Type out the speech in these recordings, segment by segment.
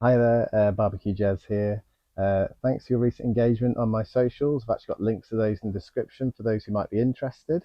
Hi there, Barbecue Jazz here. Thanks for your recent engagement on my socials. I've actually got links to those in the description for those who might be interested.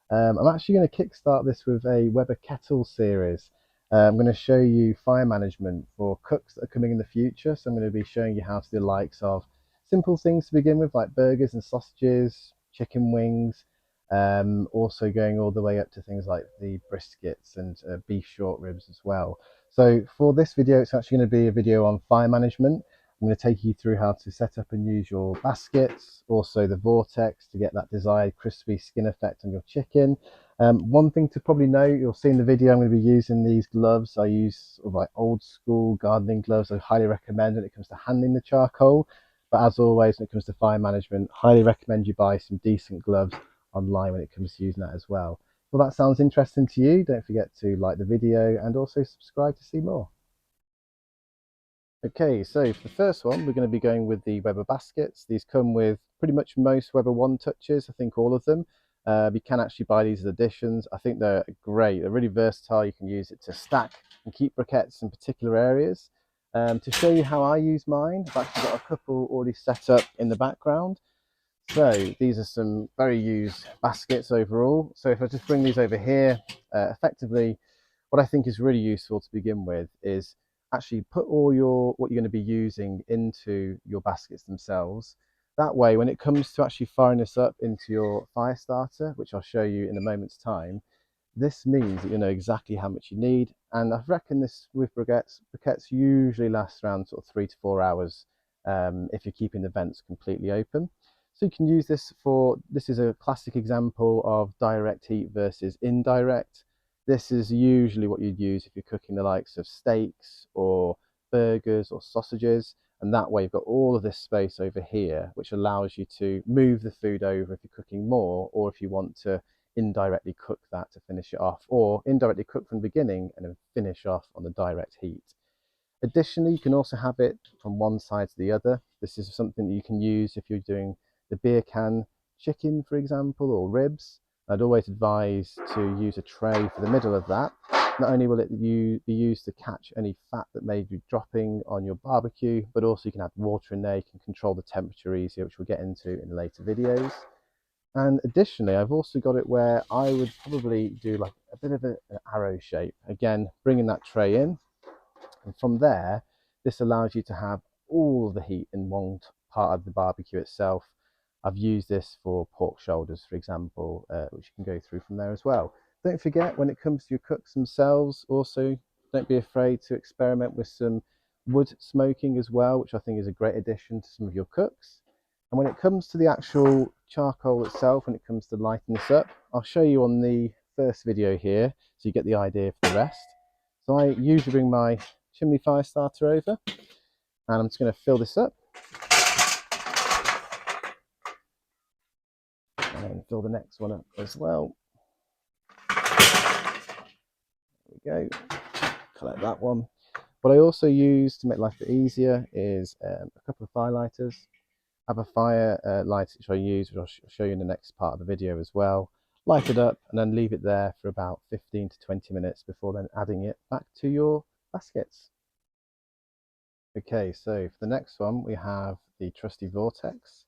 I'm actually going to kickstart this with a Weber Kettle series. I'm going to show you fire management for cooks that are coming in the future. So I'm going to be showing you how to do the likes of simple things to begin with, like burgers and sausages, chicken wings, also going all the way up to things like the briskets and beef short ribs as well. So for this video, it's actually going to be a video on fire management. I'm going to take you through how to set up and use your baskets, also the Vortex to get that desired crispy skin effect on your chicken. One thing to probably note, you'll see in the video, I'm going to be using these gloves. I use sort of like old school gardening gloves. I highly recommend when it comes to handling the charcoal. But as always, when it comes to fire management, highly recommend you buy some decent gloves online when it comes to using that as well. Well, that sounds interesting to you, don't forget to like the video and also subscribe to see more. Okay, so for the first one, we're going to be going with the Weber baskets. These come with pretty much most Weber One touches, I think all of them. You can actually buy these as additions. I think they're great. They're really versatile. You can use it to stack and keep briquettes in particular areas. To show you how I use mine, I've actually got a couple already set up in the background. So these are some very used baskets overall. So if I just bring these over here, effectively, what I think is really useful to begin with is actually put all what you're going to be using into your baskets themselves. That way, when it comes to actually firing this up into your fire starter, which I'll show you in a moment's time, this means that you know exactly how much you need. And I reckon this with briquettes usually last around sort of 3 to 4 hours if you're keeping the vents completely open. So you can use this for, this is a classic example of direct heat versus indirect. This is usually what you'd use if you're cooking the likes of steaks or burgers or sausages. And that way you've got all of this space over here, which allows you to move the food over if you're cooking more, or if you want to indirectly cook that to finish it off, or indirectly cook from the beginning and then finish off on the direct heat. Additionally, you can also have it from one side to the other. This is something that you can use if you're doing the beer can chicken, for example, or ribs. I'd always advise to use a tray for the middle of that. Not only will it be used to catch any fat that may be dropping on your barbecue, but also you can add water in there. You can control the temperature easier, which we'll get into in later videos. And additionally, I've also got it where I would probably do like a bit of an arrow shape. Again, bringing that tray in, and from there, this allows you to have all of the heat in one part of the barbecue itself. I've used this for pork shoulders, for example, which you can go through from there as well. Don't forget, when it comes to your cooks themselves, also, don't be afraid to experiment with some wood smoking as well, which I think is a great addition to some of your cooks. And when it comes to the actual charcoal itself, when it comes to lighting this up, I'll show you on the first video here, so you get the idea for the rest. So I usually bring my chimney fire starter over, and I'm just going to fill this up and then fill the next one up as well. There we go. Collect that one. What I also use to make life a bit easier is a couple of fire lighters. I have a fire lighter which I use, which I'll show you in the next part of the video as well. Light it up and then leave it there for about 15 to 20 minutes before then adding it back to your baskets. Okay, so for the next one we have the trusty Vortex.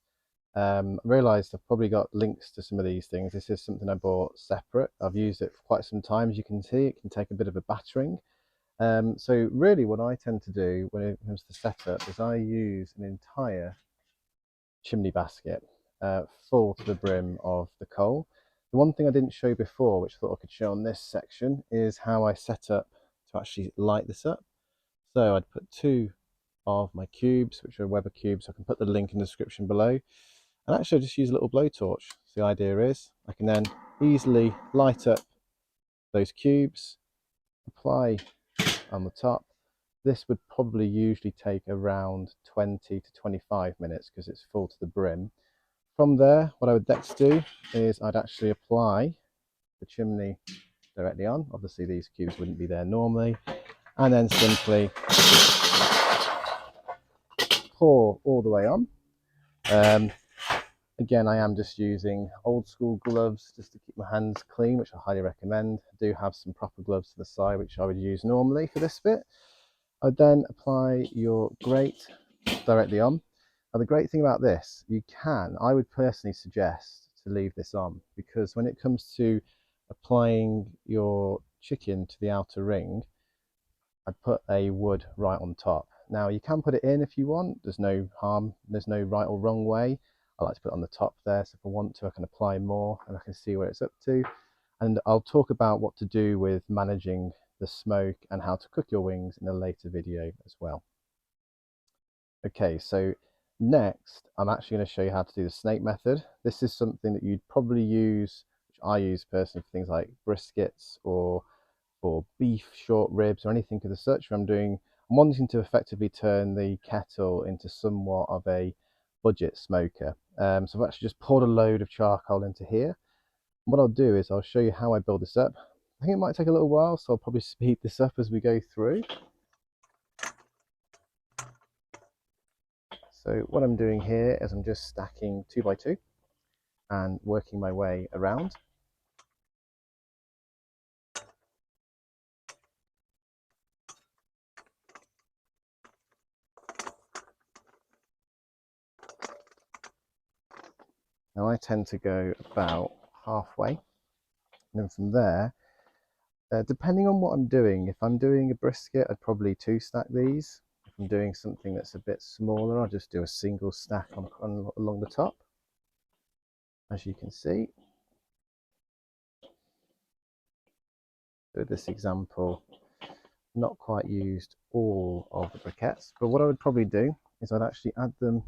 I realised I've probably got links to some of these things. This is something I bought separate. I've used it for quite some time. As you can see, it can take a bit of a battering. So really what I tend to do when it comes to setup is I use an entire chimney basket full to the brim of the coal. The one thing I didn't show before, which I thought I could show on this section, is how I set up to actually light this up. So I'd put two of my cubes, which are Weber cubes. I can put the link in the description below. And actually I just use a little blowtorch. So the idea is I can then easily light up those cubes, apply on the top. This would probably usually take around 20 to 25 minutes because it's full to the brim. From there, what I would next do is I'd actually apply the chimney directly on. Obviously these cubes wouldn't be there normally. And then simply pour all the way on. Again, I am just using old school gloves just to keep my hands clean, which I highly recommend. I do have some proper gloves to the side, which I would use normally for this bit. I'd then apply your grate directly on. Now the great thing about this, I would personally suggest to leave this on, because when it comes to applying your chicken to the outer ring, I'd put a wood right on top. Now you can put it in if you want, there's no harm, there's no right or wrong way. I like to put it on the top there, so if I want to I can apply more and I can see where it's up to. And I'll talk about what to do with managing the smoke and how to cook your wings in a later video as well. Okay, so next I'm actually going to show you how to do the snake method. This is something that you'd probably use, which I use personally, for things like briskets or for beef short ribs or anything of the such. I'm wanting to effectively turn the kettle into somewhat of a budget smoker. So I've actually just poured a load of charcoal into here. What I'll do is I'll show you how I build this up. I think it might take a little while, so I'll probably speed this up as we go through. So what I'm doing here is I'm just stacking 2 by 2 and working my way around. Now I tend to go about halfway, and then from there, depending on what I'm doing, if I'm doing a brisket, I'd probably 2 stack these. If I'm doing something that's a bit smaller, I'll just do a single stack along the top, as you can see. With this example, not quite used all of the briquettes, but what I would probably do is I'd actually add them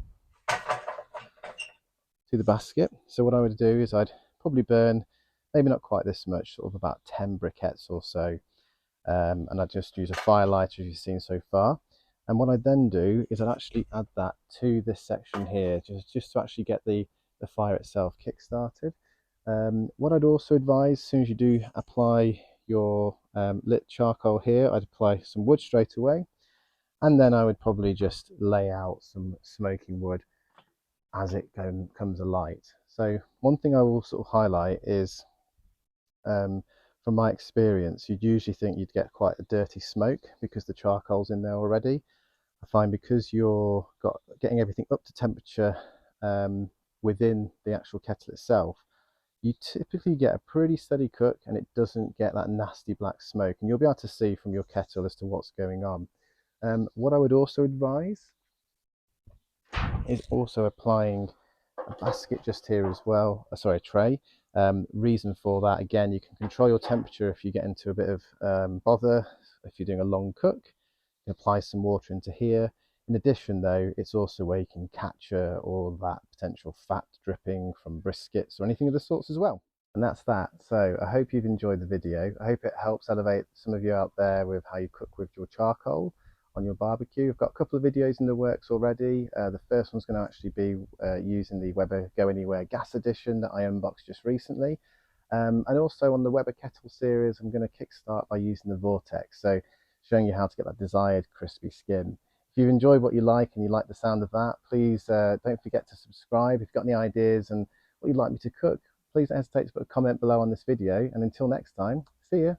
to the basket. So what I would do is I'd probably burn, maybe not quite this much, sort of about 10 briquettes or so, and I'd just use a firelighter as you've seen so far. And what I'd then do is I'd actually add that to this section here, just to actually get the fire itself kick-started. What I'd also advise, as soon as you do apply your lit charcoal here, I'd apply some wood straight away, and then I would probably just lay out some smoking wood as it comes alight. So one thing I will sort of highlight is, from my experience, you'd usually think you'd get quite a dirty smoke because the charcoal's in there already. I find because you're getting everything up to temperature within the actual kettle itself, you typically get a pretty steady cook and it doesn't get that nasty black smoke, and you'll be able to see from your kettle as to what's going on. What I would also advise is also applying a basket just here as well, sorry, a tray. Reason for that, again, you can control your temperature if you get into a bit of bother. If you're doing a long cook, you can apply some water into here. In addition though, it's also where you can capture all that potential fat dripping from briskets or anything of the sorts as well. And that's that. So I hope you've enjoyed the video. I hope it helps elevate some of you out there with how you cook with your charcoal on your barbecue. I've got a couple of videos in the works already. The first one's going to actually be using the Weber Go Anywhere gas edition that I unboxed just recently. And also on the Weber Kettle series, I'm going to kickstart by using the Vortex, so showing you how to get that desired crispy skin. If you've enjoyed what you like and you like the sound of that, please don't forget to subscribe. If you've got any ideas and what you'd like me to cook, please don't hesitate to put a comment below on this video. And until next time, see ya.